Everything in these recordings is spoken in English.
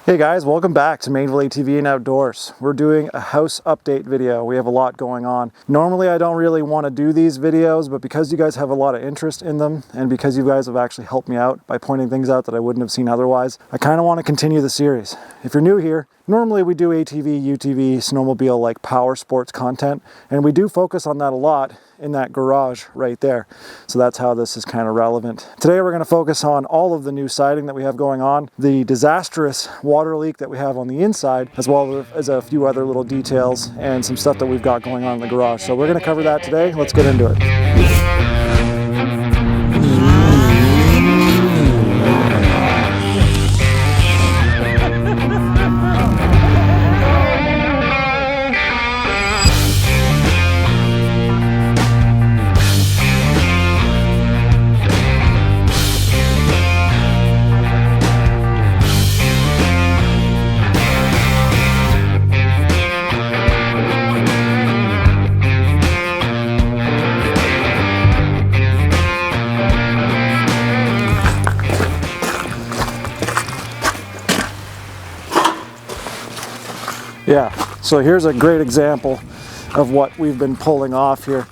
Hey guys, welcome back to Mainville ATV and Outdoors. We're doing a house update video. We have a lot going on. Normally I don't really want to do these videos, but because you guys have a lot of interest in them and because you guys have actually helped me out by pointing things out that I wouldn't have seen otherwise, I kind of want to continue the series. If you're new here, normally we do ATV, UTV, snowmobile like power sports content, and we do focus on that a lot in that garage right there. So that's how this is kind of relevant. Today we're going to focus on all of the new siding that we have going on, the disastrous water leak that we have on the inside, as well as a few other little details and some stuff that we've got going on in the garage. So we're going to cover that today. Let's get into it. Yeah, so here's a great example of what we've been pulling off here.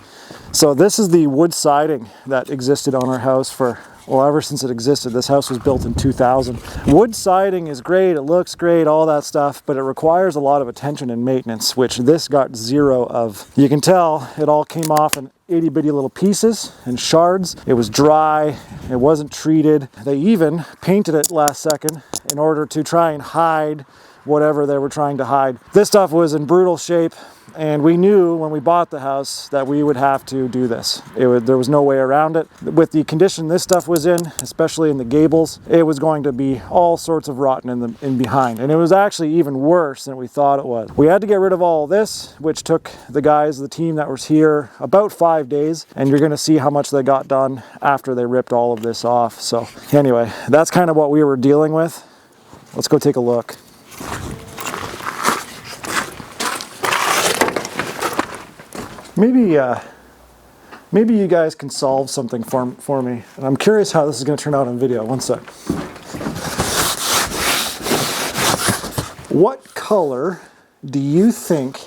So this is the wood siding that existed on our house for, well, ever since it existed. This house was built in 2000. Wood siding is great, it looks great, all that stuff, but it requires a lot of attention and maintenance, which this got zero of. You can tell it all came off in itty bitty little pieces and shards. It was dry, it wasn't treated. They even painted it last second in order to try and hide whatever they were trying to hide. This stuff was in brutal shape, and we knew when we bought the house that we would have to do this. There was no way around it. With the condition this stuff was in, especially in the gables, it was going to be all sorts of rotten in behind. And it was actually even worse than we thought it was. We had to get rid of all of this, which took the guys, the team that was here, about 5 days. And you're gonna see how much they got done after they ripped all of this off. So anyway, that's kind of what we were dealing with. Let's go take a look. Maybe you guys can solve something for me. And I'm curious how this is going to turn out on video. One sec. What color do you think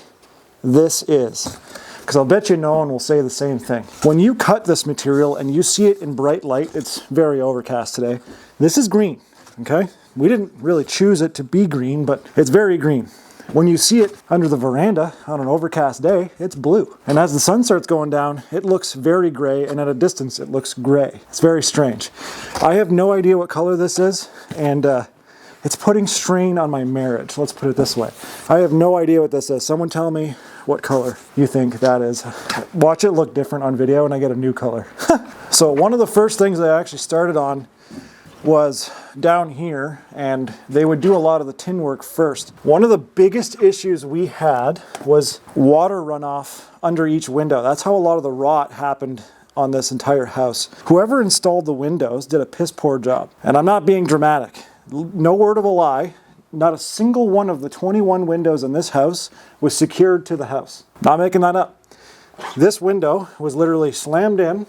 this is? Because I'll bet you no one will say the same thing. When you cut this material and you see it in bright light, it's very overcast today. This is green, okay? We didn't really choose it to be green, but it's very green. When you see it under the veranda on an overcast day, it's blue. And as the sun starts going down, it looks very gray, and at a distance, it looks gray. It's very strange. I have no idea what color this is, and it's putting strain on my marriage. Let's put it this way. I have no idea what this is. Someone tell me what color you think that is. Watch it look different on video, and I get a new color. So one of the first things I actually started on was down here, and they would do a lot of the tin work first. One of the biggest issues we had was water runoff under each window. That's how a lot of the rot happened on this entire house. Whoever installed the windows did a piss poor job. And I'm not being dramatic. No word of a lie. Not a single one of the 21 windows in this house was secured to the house. Not making that up. This window was literally slammed in,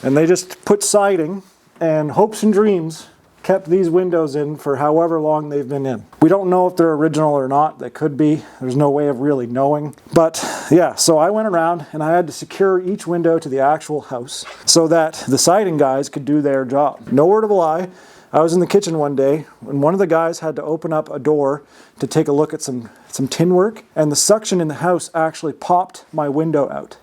and they just put siding and hopes and dreams kept these windows in for however long they've been in. We don't know if they're original or not. They could be. There's no way of really knowing. But yeah, so I went around and I had to secure each window to the actual house so that the siding guys could do their job. No word of a lie. I was in the kitchen one day and one of the guys had to open up a door to take a look at some tin work, and the suction in the house actually popped my window out.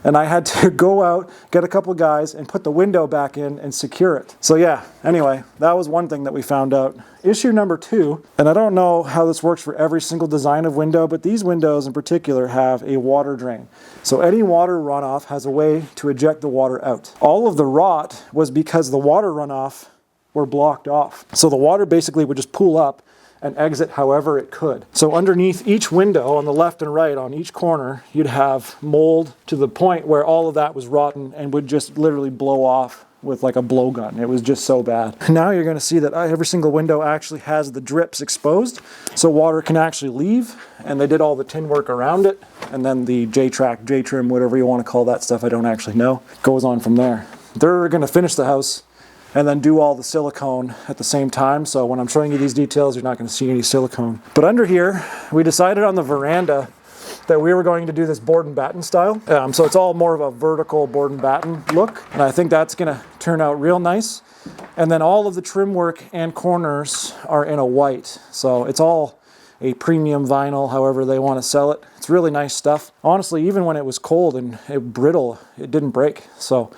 And I had to go out, get a couple of guys, and put the window back in and secure it. So yeah, anyway, that was one thing that we found out. Issue number 2, and I don't know how this works for every single design of window, but these windows in particular have a water drain. So any water runoff has a way to eject the water out. All of the rot was because the water runoff were blocked off. So the water basically would just pool up and exit however it could. So underneath each window on the left and right on each corner, you'd have mold to the point where all of that was rotten and would just literally blow off with like a blowgun. It was just so bad. Now you're going to see that every single window actually has the drips exposed, so water can actually leave, and they did all the tin work around it, and then the J-track, J-trim, whatever you want to call that stuff, I don't actually know, goes on from there. They're going to finish the house and then do all the silicone at the same time. So when I'm showing you these details, you're not going to see any silicone. But under here, we decided on the veranda that we were going to do this board and batten style. So it's all more of a vertical board and batten look. And I think that's going to turn out real nice. And then all of the trim work and corners are in a white. So it's all a premium vinyl, however they want to sell it. It's really nice stuff. Honestly, even when it was cold and brittle, it didn't break. So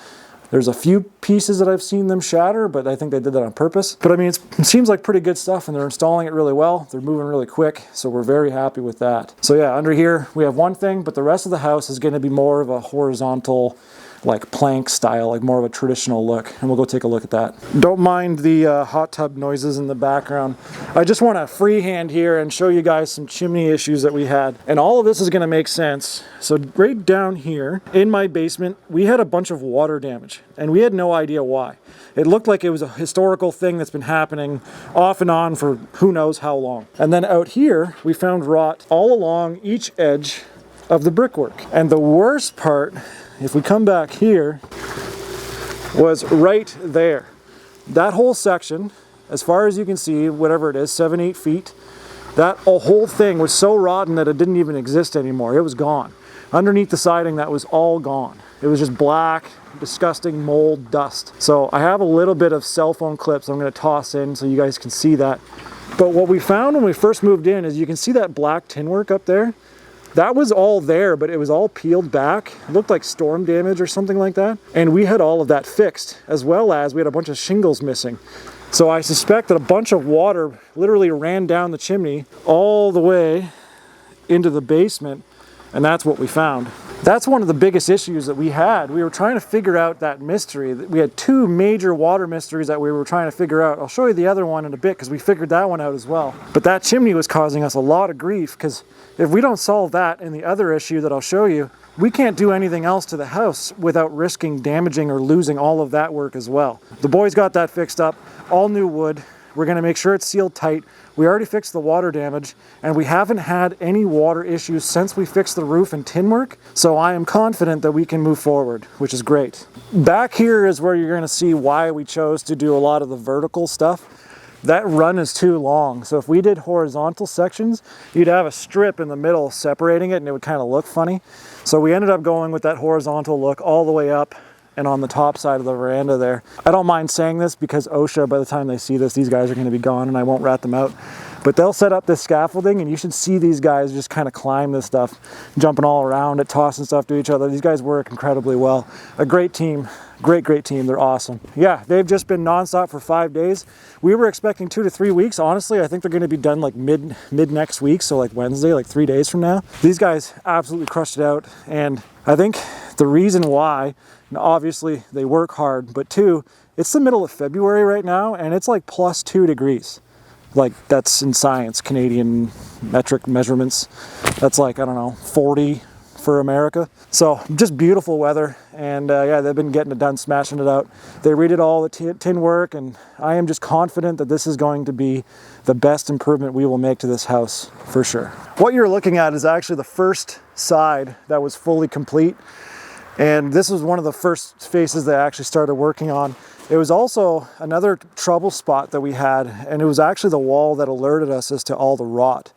there's a few pieces that I've seen them shatter, but I think they did that on purpose. But I mean, it seems like pretty good stuff, and they're installing it really well. They're moving really quick, so we're very happy with that. So yeah, under here we have one thing, but the rest of the house is going to be more of a horizontal, like plank style, like more of a traditional look, and we'll go take a look at that. Don't mind the hot tub noises in the background. I just want to freehand here and show you guys some chimney issues that we had, and all of this is going to make sense. So right down here in my basement, we had a bunch of water damage, and we had no idea why. It looked like it was a historical thing that's been happening off and on for who knows how long. And then out here, we found rot all along each edge of the brickwork. And the worst part, if we come back here, was right there. That whole section, as far as you can see, whatever it is, 7-8 feet, that whole thing was so rotten that it didn't even exist anymore. It was gone. Underneath the siding, that was all gone. It was just black, disgusting mold dust. So I have a little bit of cell phone clips I'm going to toss in so you guys can see that. But what we found when we first moved in is you can see that black tin work up there. That was all there, but it was all peeled back. It looked like storm damage or something like that. And we had all of that fixed, as well as we had a bunch of shingles missing. So I suspect that a bunch of water literally ran down the chimney all the way into the basement, and that's what we found. That's one of the biggest issues that we had. We were trying to figure out that mystery. We had two major water mysteries that we were trying to figure out. I'll show you the other one in a bit because we figured that one out as well. But that chimney was causing us a lot of grief because if we don't solve that and the other issue that I'll show you, we can't do anything else to the house without risking damaging or losing all of that work as well. The boys got that fixed up, all new wood. We're going to make sure it's sealed tight. We already fixed the water damage, and we haven't had any water issues since we fixed the roof and tin work, so I am confident that we can move forward, which is great. Back here is where you're going to see why we chose to do a lot of the vertical stuff. That run is too long, so if we did horizontal sections, you'd have a strip in the middle separating it, and it would kind of look funny. So we ended up going with that horizontal look all the way up and on the top side of the veranda there. I don't mind saying this because OSHA, by the time they see this, these guys are going to be gone and I won't rat them out. But they'll set up this scaffolding and you should see these guys just kind of climb this stuff, jumping all around it, tossing stuff to each other. These guys work incredibly well. A great team. Great team. They're awesome. Yeah, they've just been nonstop for 5 days. We were expecting 2 to 3 weeks. Honestly, I think they're going to be done like mid next week. So like Wednesday, like 3 days from now. These guys absolutely crushed it out. And I think the reason why, obviously they work hard, but two, it's the middle of February right now and it's like +2 degrees. Like that's in science, Canadian metric measurements. That's like, I don't know, 40 for America. So just beautiful weather. And yeah, they've been getting it done, smashing it out. They redid all the tin work, and I am just confident that this is going to be the best improvement we will make to this house for sure. What you're looking at is actually the first side that was fully complete. And this was one of the first faces that I actually started working on. It was also another trouble spot that we had, and it was actually the wall that alerted us as to all the rot.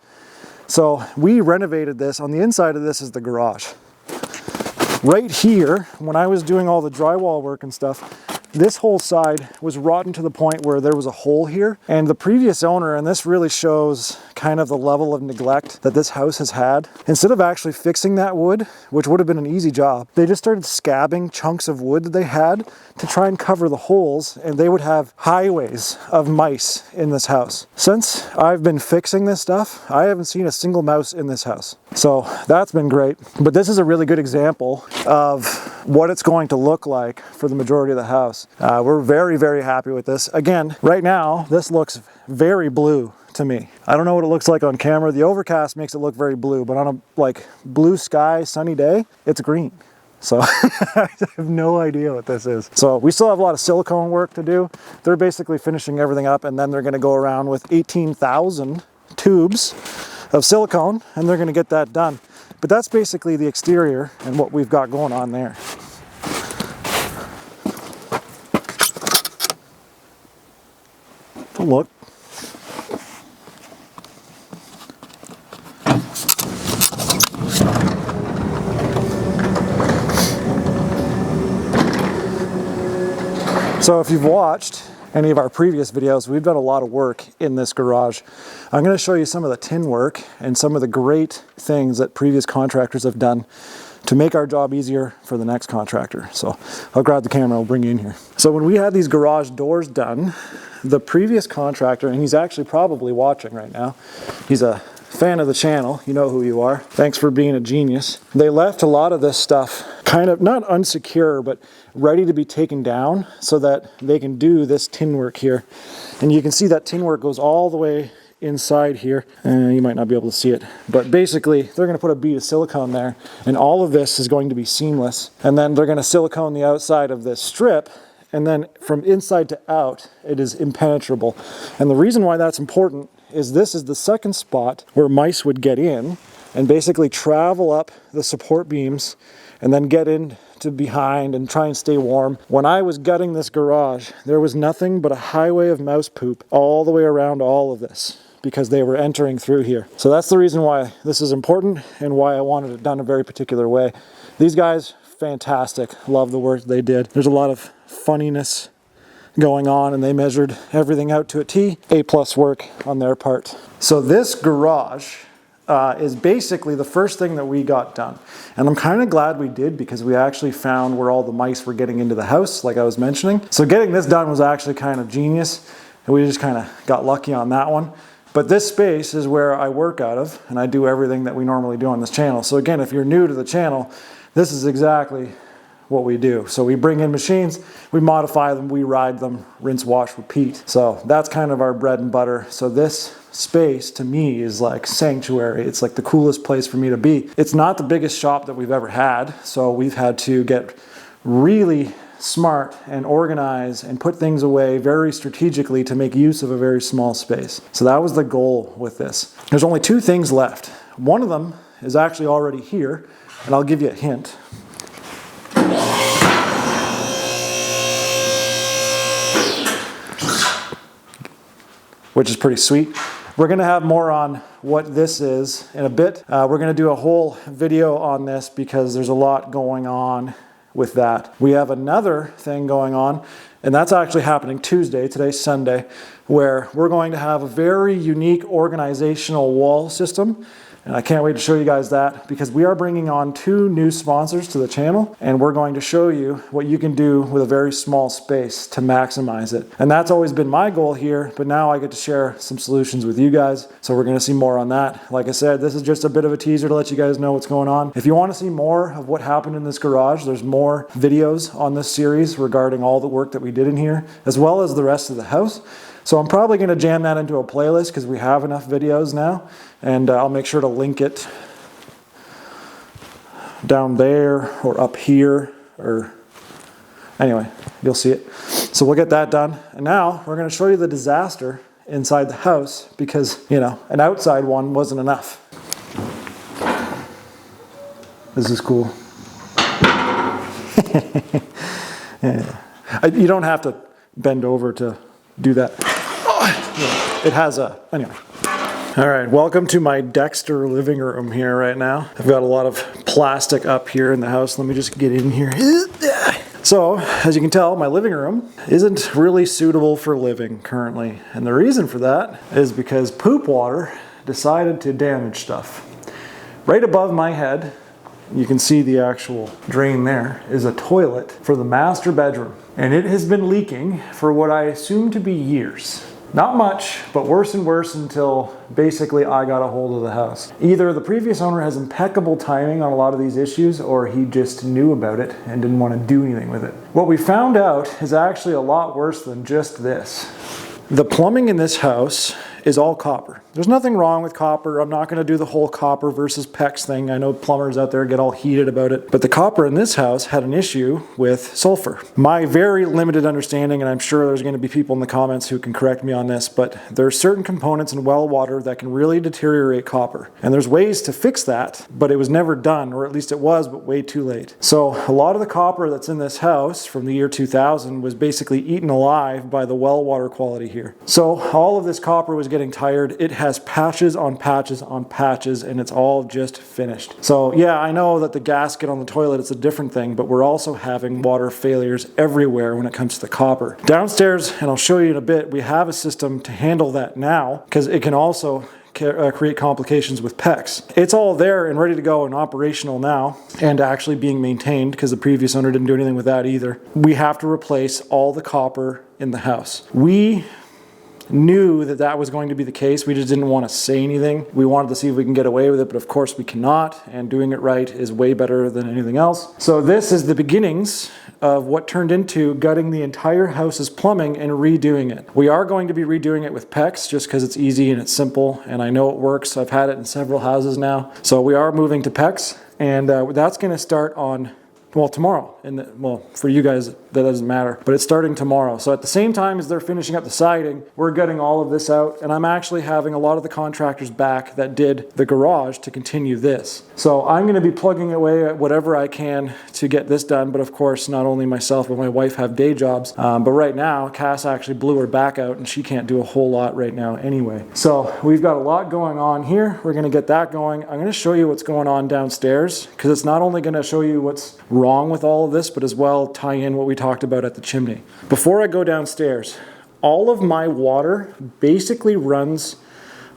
So we renovated this. On the inside of this is the garage. Right here, when I was doing all the drywall work and stuff, this whole side was rotten to the point where there was a hole here. And the previous owner, and this really shows kind of the level of neglect that this house has had, instead of actually fixing that wood, which would have been an easy job, they just started scabbing chunks of wood that they had to try and cover the holes, and they would have highways of mice in this house. Since I've been fixing this stuff, I haven't seen a single mouse in this house. So that's been great. But this is a really good example of what it's going to look like for the majority of the house. We're very happy with this. Again, right now, this looks very blue to me. I don't know what it looks like on camera. The overcast makes it look very blue, but on a like blue sky, sunny day, it's green. So I have no idea what this is. So we still have a lot of silicone work to do. They're basically finishing everything up, and then they're going to go around with 18,000 tubes of silicone, and they're going to get that done. But that's basically the exterior and what we've got going on there. Don't look. So if you've watched any of our previous videos, we've done a lot of work in this garage. I'm going to show you some of the tin work and some of the great things that previous contractors have done to make our job easier for the next contractor. So I'll grab the camera, I'll bring you in here. So when we had these garage doors done, the previous contractor, and he's actually probably watching right now, he's a fan of the channel, you know who you are. Thanks for being a genius. They left a lot of this stuff kind of not unsecure, but ready to be taken down so that they can do this tin work here. And you can see that tin work goes all the way inside here. You might not be able to see it, but basically they're going to put a bead of silicone there, and all of this is going to be seamless. And then they're going to silicone the outside of this strip, and then from inside to out, it is impenetrable. And the reason why that's important is this is the second spot where mice would get in and basically travel up the support beams and then get in to behind and try and stay warm. When I was gutting this garage, there was nothing but a highway of mouse poop all the way around all of this because they were entering through here. So that's the reason why this is important and why I wanted it done a very particular way. These guys, fantastic. Love the work they did. There's a lot of funniness going on, and they measured everything out to a T. A+ work on their part. So this garage is basically the first thing that we got done. And I'm kind of glad we did because we actually found where all the mice were getting into the house, like I was mentioning. So getting this done was actually kind of genius, and we just kind of got lucky on that one. But this space is where I work out of, and I do everything that we normally do on this channel. So again, if you're new to the channel, this is exactly what we do. So we bring in machines, we modify them, we ride them, rinse, wash, repeat. So that's kind of our bread and butter. So this space to me is like sanctuary. It's like the coolest place for me to be. It's not the biggest shop that we've ever had, so we've had to get really smart and organize and put things away very strategically to make use of a very small space. So that was the goal with this. There's only two things left. One of them is actually already here, and I'll give you a hint. Which is pretty sweet. We're gonna have more on what this is in a bit. We're gonna do a whole video on this because there's a lot going on with that. We have another thing going on, and that's actually happening Tuesday, today's Sunday, where we're going to have a very unique organizational wall system. And I can't wait to show you guys that because we are bringing on 2 new sponsors to the channel, and we're going to show you what you can do with a very small space to maximize it. And that's always been my goal here, but now I get to share some solutions with you guys. So we're going to see more on that. Like I said, this is just a bit of a teaser to let you guys know what's going on. If you want to see more of what happened in this garage, there's more videos on this series regarding all the work that we did in here, as well as the rest of the house. So I'm probably going to jam that into a playlist because we have enough videos now, and I'll make sure to link it down there or up here, or anyway, you'll see it. So we'll get that done. And now we're going to show you the disaster inside the house because, you know, an outside one wasn't enough. This is cool. Yeah. You don't have to bend over to do that. It has a, anyway. All right, welcome to my Dexter living room here right now. I've got a lot of plastic up here in the house. Let me just get in here. So, as you can tell, my living room isn't really suitable for living currently. And the reason for that is because poop water decided to damage stuff. Right above my head, you can see the actual drain there, is a toilet for the master bedroom. And it has been leaking for what I assume to be years. Not much, but worse and worse until basically I got a hold of the house. Either the previous owner has impeccable timing on a lot of these issues, or he just knew about it and didn't want to do anything with it. What we found out is actually a lot worse than just this. The plumbing in this house is all copper. There's nothing wrong with copper. I'm not going to do the whole copper versus PEX thing. I know plumbers out there get all heated about it. But the copper in this house had an issue with sulfur. My very limited understanding, and I'm sure there's going to be people in the comments who can correct me on this, but there are certain components in well water that can really deteriorate copper. And there's ways to fix that, but it was never done, or at least it was, but way too late. So a lot of the copper that's in this house from the year 2000 was basically eaten alive by the well water quality here. So all of this copper was getting tired. It has patches on patches on patches, and it's all just finished. So yeah, I know that the gasket on the toilet is a different thing, but we're also having water failures everywhere when it comes to the copper. Downstairs, and I'll show you in a bit, we have a system to handle that now, because it can also create complications with PEX. It's all there and ready to go and operational now, and actually being maintained, because the previous owner didn't do anything with that either. We have to replace all the copper in the house. We knew that that was going to be the case. We just didn't want to say anything. We wanted to see if we can get away with it, but of course we cannot, and doing it right is way better than anything else. So this is the beginnings of what turned into gutting the entire house's plumbing and redoing it. We are going to be redoing it with PEX just because it's easy and it's simple, and I know it works. I've had it in several houses now. So we are moving to PEX, and that's going to start on, well, tomorrow. Well, for you guys, that doesn't matter, but it's starting tomorrow. So at the same time as they're finishing up the siding, we're gutting all of this out, and I'm actually having a lot of the contractors back that did the garage to continue this. So I'm going to be plugging away at whatever I can to get this done, but of course, not only myself, but my wife have day jobs. But right now, Cass actually blew her back out, and she can't do a whole lot right now anyway. So we've got a lot going on here. We're going to get that going. I'm going to show you what's going on downstairs, because it's not only going to show you what's wrong with all of this, but as well tie in what we talked about at the chimney. Before I go downstairs, all of my water basically runs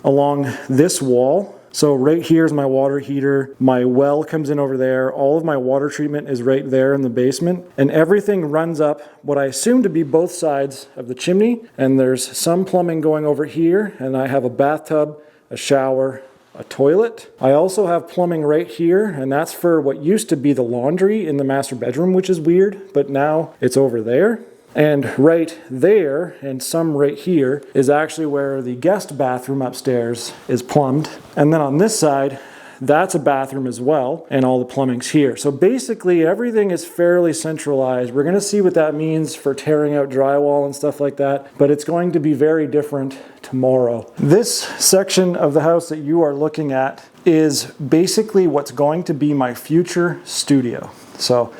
along this wall. So right here is my water heater. My well comes in over there. All of my water treatment is right there in the basement. And everything runs up what I assume to be both sides of the chimney. And there's some plumbing going over here. And I have a bathtub, a shower, a toilet. I also have plumbing right here, and that's for what used to be the laundry in the master bedroom, which is weird, but now it's over there. And right there, and some right here, is actually where the guest bathroom upstairs is plumbed. And then on this side, that's a bathroom as well, and all the plumbing's here. So basically everything is fairly centralized. We're going to see what that means for tearing out drywall and stuff like that, but it's going to be very different tomorrow. This section of the house that you are looking at is basically what's going to be my future studio. So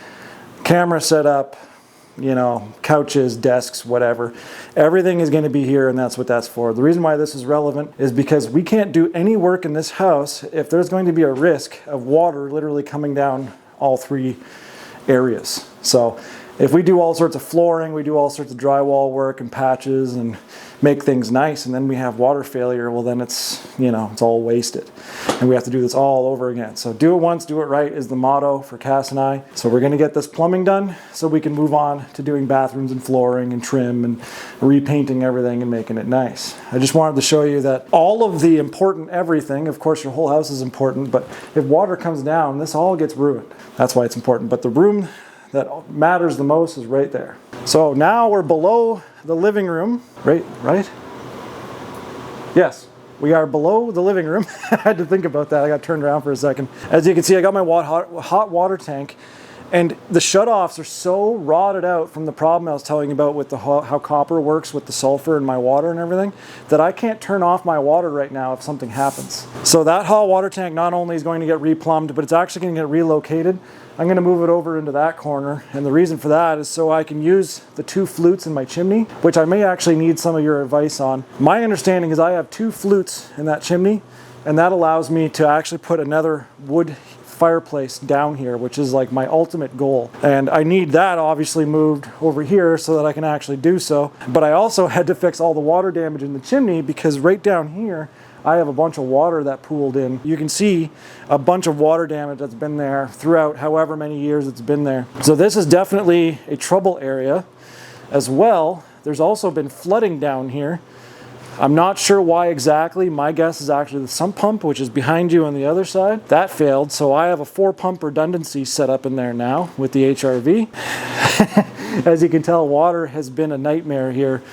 camera setup, you know, couches, desks, whatever. Everything is going to be here, and that's what that's for. The reason why this is relevant is because we can't do any work in this house if there's going to be a risk of water literally coming down all three areas. So if we do all sorts of flooring, we do all sorts of drywall work and patches and make things nice, and then we have water failure, well then it's, you know, it's all wasted. And we have to do this all over again. So do it once, do it right is the motto for Cass and I. So we're going to get this plumbing done so we can move on to doing bathrooms and flooring and trim and repainting everything and making it nice. I just wanted to show you that all of the important everything, of course your whole house is important, but if water comes down, this all gets ruined. That's why it's important. But the room that matters the most is right there. So now we're below the living room, right? Yes, we are below the living room. I had to think about that. I got turned around for a second. As you can see, I got my hot water tank, and the shutoffs are so rotted out from the problem I was telling you about with how copper works with the sulfur in my water and everything, that I can't turn off my water right now if something happens. So that hot water tank not only is going to get replumbed, but it's actually going to get relocated. I'm going to move it over into that corner, and the reason for that is so I can use the 2 flutes in my chimney, which I may actually need some of your advice on. My understanding is I have 2 flutes in that chimney, and that allows me to actually put another wood fireplace down here, which is like my ultimate goal. And I need that obviously moved over here so that I can actually do so. But I also had to fix all the water damage in the chimney, because right down here I have a bunch of water that pooled in. You can see a bunch of water damage that's been there throughout however many years it's been there. So this is definitely a trouble area as well. There's also been flooding down here. I'm not sure why exactly. My guess is actually the sump pump, which is behind you on the other side. That failed, so I have a 4-pump redundancy set up in there now with the HRV. As you can tell, water has been a nightmare here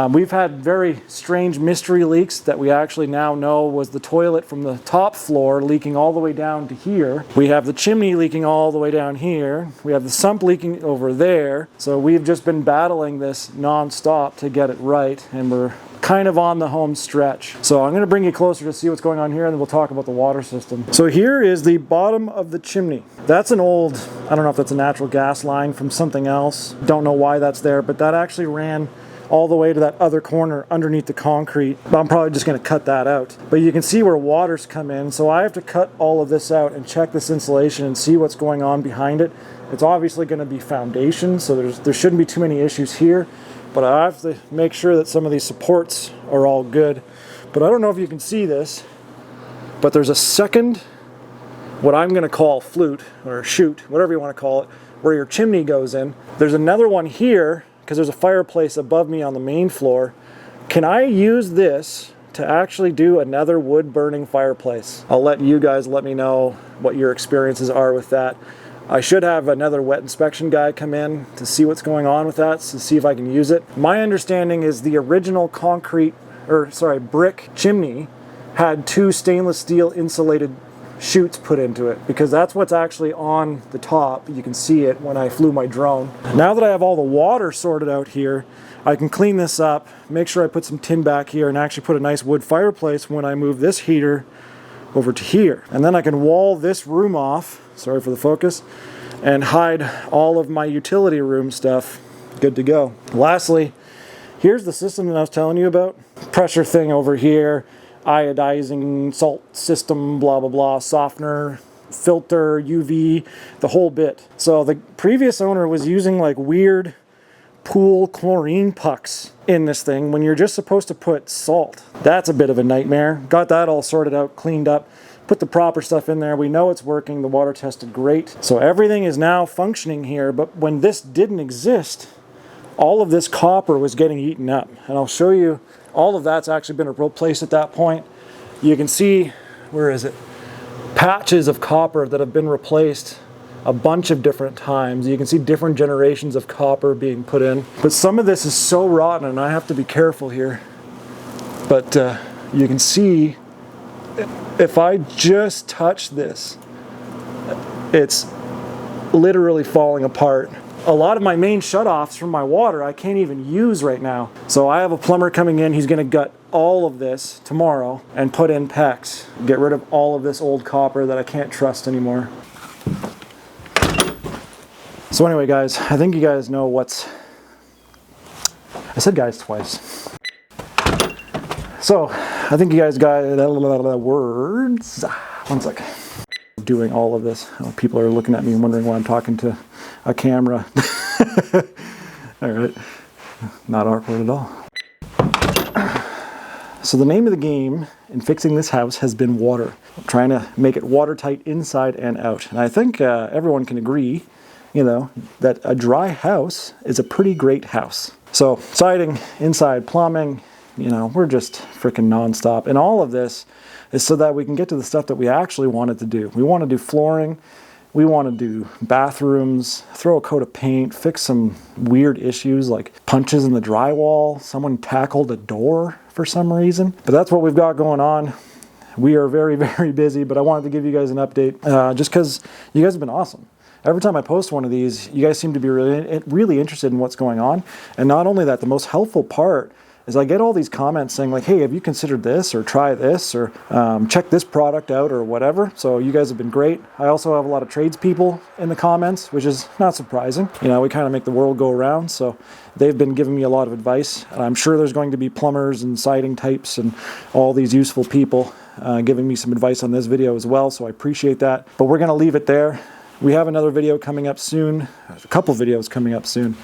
We've had very strange mystery leaks that we actually now know was the toilet from the top floor leaking all the way down to here. We have the chimney leaking all the way down here. We have the sump leaking over there. So we've just been battling this non-stop to get it right, and we're kind of on the home stretch. So I'm going to bring you closer to see what's going on here, and then we'll talk about the water system. So here is the bottom of the chimney. That's an old, I don't know if that's a natural gas line from something else. Don't know why that's there, but that actually ran all the way to that other corner underneath the concrete. I'm probably just going to cut that out. But you can see where water's come in, so I have to cut all of this out and check this insulation and see what's going on behind it. It's obviously going to be foundation, so there shouldn't be too many issues here. But I have to make sure that some of these supports are all good. But I don't know if you can see this, but there's a second, what I'm going to call flute, or chute, whatever you want to call it, where your chimney goes in. There's another one here, because there's a fireplace above me on the main floor. Can I use this to actually do another wood burning fireplace? I'll let you guys let me know what your experiences are with that. I should have another wet inspection guy come in to see what's going on with that, to see if I can use it. My understanding is the original brick chimney had 2 stainless steel insulated chutes put into it, because that's what's actually on the top. You can see it when I flew my drone. Now that I have all the water sorted out here, I can clean this up, make sure I put some tin back here, and actually put a nice wood fireplace when I move this heater over to here. And then I can wall this room off, sorry for the focus, and hide all of my utility room stuff. Good to go. Lastly, here's the system that I was telling you about. Pressure thing over here, iodizing, salt system, blah, blah, blah, softener, filter, UV, the whole bit. So the previous owner was using like weird pool chlorine pucks in this thing when you're just supposed to put salt. That's a bit of a nightmare. Got that all sorted out, cleaned up, put the proper stuff in there. We know it's working. The water tested great. So everything is now functioning here. But when this didn't exist, all of this copper was getting eaten up. And I'll show you, all of that's actually been replaced at that point. You can see, where is it? Patches of copper that have been replaced a bunch of different times. You can see different generations of copper being put in. But some of this is so rotten, and I have to be careful here. But you can see, if I just touch this, it's literally falling apart. A lot of my main shutoffs from my water I can't even use right now. So I have a plumber coming in. He's going to gut all of this tomorrow and put in PEX. Get rid of all of this old copper that I can't trust anymore. So anyway, guys, I think you guys know what's... I said guys twice. So I think you guys got the words. One sec. Doing all of this. Oh, people are looking at me and wondering why I'm talking to a camera. All right. Not awkward at all. So the name of the game in fixing this house has been water. I'm trying to make it watertight inside and out. And I think everyone can agree, you know, that a dry house is a pretty great house. So siding, inside plumbing, you know, we're just freaking nonstop. And all of this is so that we can get to the stuff that we actually wanted to do. We want to do flooring, we want to do bathrooms, throw a coat of paint, fix some weird issues like punches in the drywall. Someone tackled a door for some reason. But that's what we've got going on. We are very, very busy, but I wanted to give you guys an update just because you guys have been awesome. Every time I post one of these, you guys seem to be really interested in what's going on. And not only that, the most helpful part is I get all these comments saying like, hey, have you considered this, or try this, or check this product out, or whatever. So you guys have been great. I also have a lot of tradespeople in the comments, which is not surprising. You know, we kind of make the world go around. So they've been giving me a lot of advice. And I'm sure there's going to be plumbers and siding types and all these useful people giving me some advice on this video as well. So I appreciate that. But we're going to leave it there. We have another video coming up soon, a couple videos coming up soon.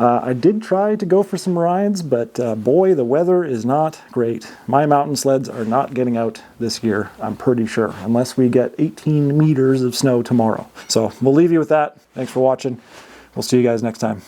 I did try to go for some rides, but boy, the weather is not great. My mountain sleds are not getting out this year, I'm pretty sure, unless we get 18 meters of snow tomorrow. So we'll leave you with that. Thanks for watching. We'll see you guys next time.